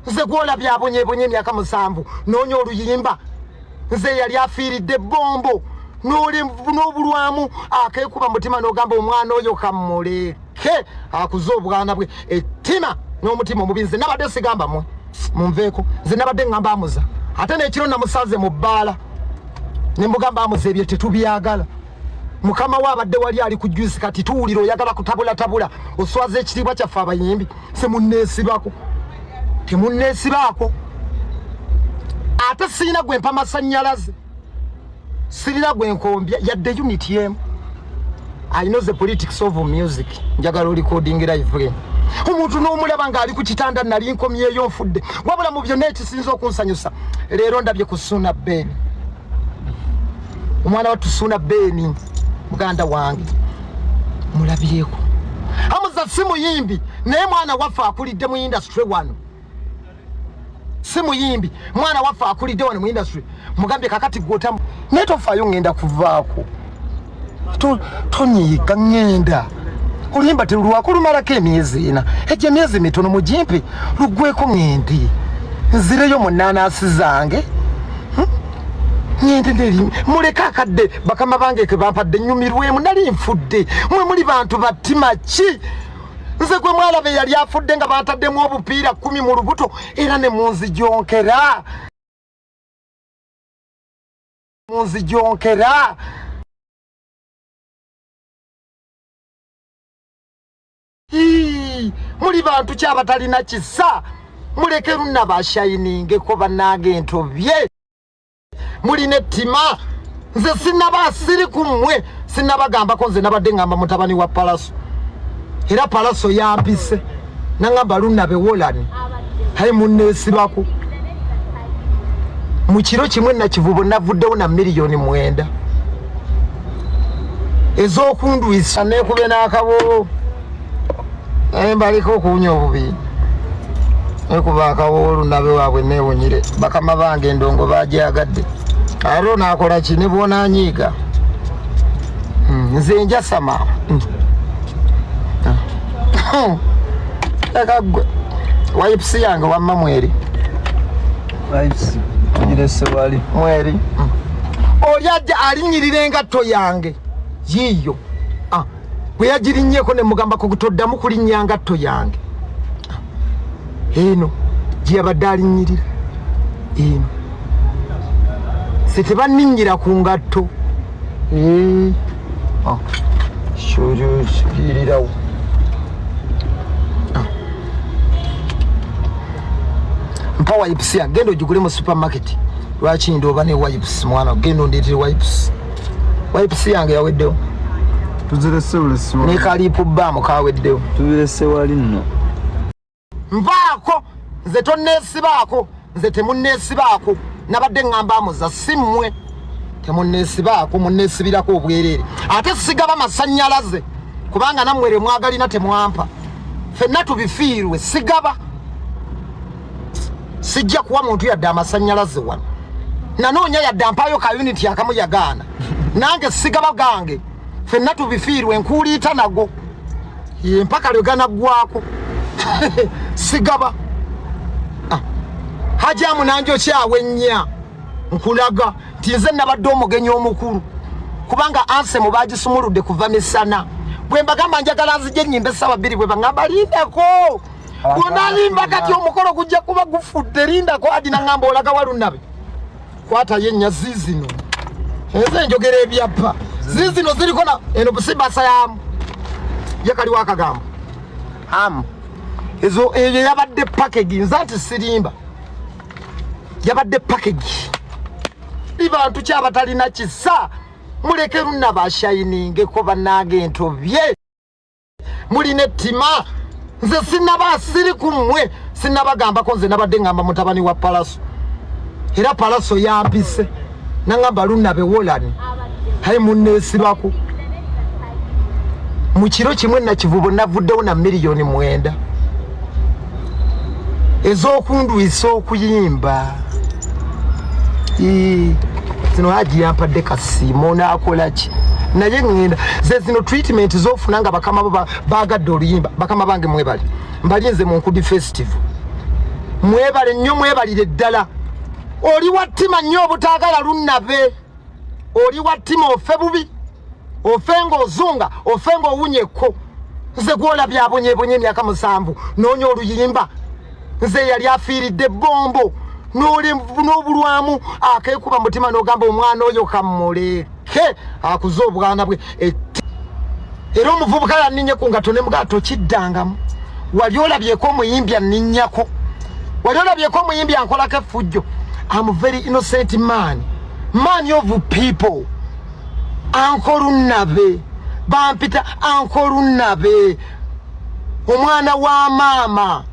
nze gwola byabonye myaka 7 nonya oluyimba nze yali afiiridde bombo n'obulwamu akekuba mutima n'ogamba omwana oyo kamuleke akuze obwana bwe ettima n'omutima omubi nze nabadde sigamba mwe munveeko nze nabadde ngamba amuza ate n'ekiro namusaze mu bbaala ne mugamba amuza ebyo tetubyagala mukama we abadde wali ali ku juice kati tuwulira oyagala kutabula oswaza ekitiibwa kyaffe abayimbi semunneesibako temunneesibaako ate sirina gwe mpa masannyalaze sirina gwe nkombya yadde unity emu I know the politics of music njagala recording live omuntu n'omulaba ng'ali ku kitanda nali nkomyeyo nfudde wabula mu byonna ekisinza okunsanyusa leero ndabye ku Suna Ben omwana wa Suna Ben muganda wange mulabyeko amuza simuyimbi naye mwana waffe akulidde mu industry wano simuyimbi mwana waffe akulidde wano mu industry mugambye kakati gwota netofayo ngenda kuvaako tonyiika ngenda olimba terulwako lumalako emyezi ena ejja emyezi mitono mugimpe luggweko ngendi nzireyo mu nnaanasi zange ngende neri muleka akadde bakama bange ke bampadde nnyumirwemu nali nfudde mwe muli bantu battima ki nze gwe mwalabe yali afudde nga bataddemu obupiira 10 mu lubuto era ne munzijonkera muli bantu kyabatalina kisa muleke lunna bashayininge bannange entobye muline ettima nze sinaba siri kumwe sinabagambako nze nabadde ngamba mutabani wa Palaso era Palaso yampise nangamba lunna bewolani hayi munneesibako mu kiro kimwe nakivubo navuddewo na miliyoni 9 ez'okundwisa nekube n'akabobo mbaliko okuwunya obubi nekuba akawoolu nabe waabwe neewunyire bakama bange endongo bajagadde alo nakola ki ne bwonanyiiga nze njasama ekagwe waipusi yange wamma mweri mweri oli ajja alinyirira engatto yange yiyo bwe yagirinnyeko ne mugambako gutoddamu kulinnya ngatto yange eno gye yabadde alinnyirira eno setebanninnyira ku ngatto shirirawo mpa wipes ya gendo ogigule mu supermarket lwaki ndooba ne wipes mwana gendo ndeetere wipes yange yaweddewo tuzirese bulesi ne kalipu bbamu kaweddewo tubirese wali nno nvaako nze tonneesibaako nze temunneesibaako nabadde ngamba amuza simmwe temunneesibaako munneesibirako obwereere ate sigaba masannyalaze kubanga nammwere mwagalina temwampa ffenna tubifiirwe sigaba sijja kuwa muntu yadde amasannyalaze wano nanoonya yadde ampaayo ka unity akamu yagaana nange sigaba gange ffenna tubifiirwe nkuuliita nago mpaka lwe ganaggwako sigaba hajamu nanjo kyawe nnya nkulaga nti nze nabadde omugenyi omukulu kubanga ansemu bagisumuludde kuva misana bwe mbagamba njagala nzije nnyimba essaawa 2 bwe baŋŋamba lindako bwonalimba kati omukolo gujja kuba gufudde lindako adi naŋŋamba olaga walunabe kwatayo ennya ziizino nze njogera ebyappa ziizino ziriko na eno busibasa yamu yakaliwo akagambo ezo eyo yabadde package nze ati sirimba yabadde package bantu kyabatalina kisa muleke lunna bashayiningeko bannange entobye muline ettima nze sinaba siri kumwe sinabagambako nze nabadde ngamba mutabani wa Palaso era Palaso yampise nangamba lunna bewolani hayi munneesibako mu kiro kimwe nakivubo navuddewo na miliyoni 9 ez'okundwisa okuyimba zino haji yampadde kasiimo naakola ki naye ngenda ze zino treatment zofuna nga bakama bagadde oluyimba bakama bange mwebali mbalinze mu Nkudi festival mwebale nnyo mwebalire ddala oli wattima nnyo obutaagala lunnabe oli wattima ofe bubi ofe ng'ozunga ofe ng'owunyekko nze gwolabye abonyebonye emyaka 7 noonya oluyimba nze yali afiiridde bombo n'obulwamu akeekuba mutima n'ogamba omwana oyo kamuleke akuze obwana bwe era omuvubuka yanninye ku ngato ne mugato kiddangamu wali olabyeko omuyimbi anninnyako wali olabyeko omuyimbi ankolako effujjo. I'm a very innocent man of people. Uncle Runnabe bampita Uncle Runnabe omwana wa mama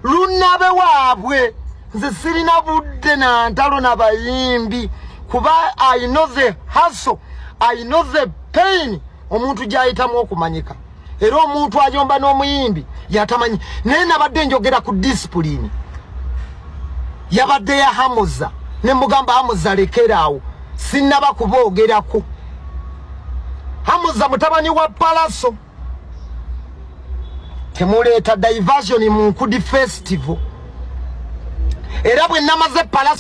Runnabe waabwe nze sirina budde na ntalo n'abayimbi kuba I know the hustle, I know the pain omuntu gyayitamu okumanyika era omuntu ayomba n'omuyimbi yatamanyi naye nabadde njogera ku discipline yabadde ya Hamoza ne mugamba Hamoza lekeraawo sinnaba kuboogerako. Hamoza mutabani wa Palaso temuleeta diversion mu Nkudi festival era bwe namaze Palaso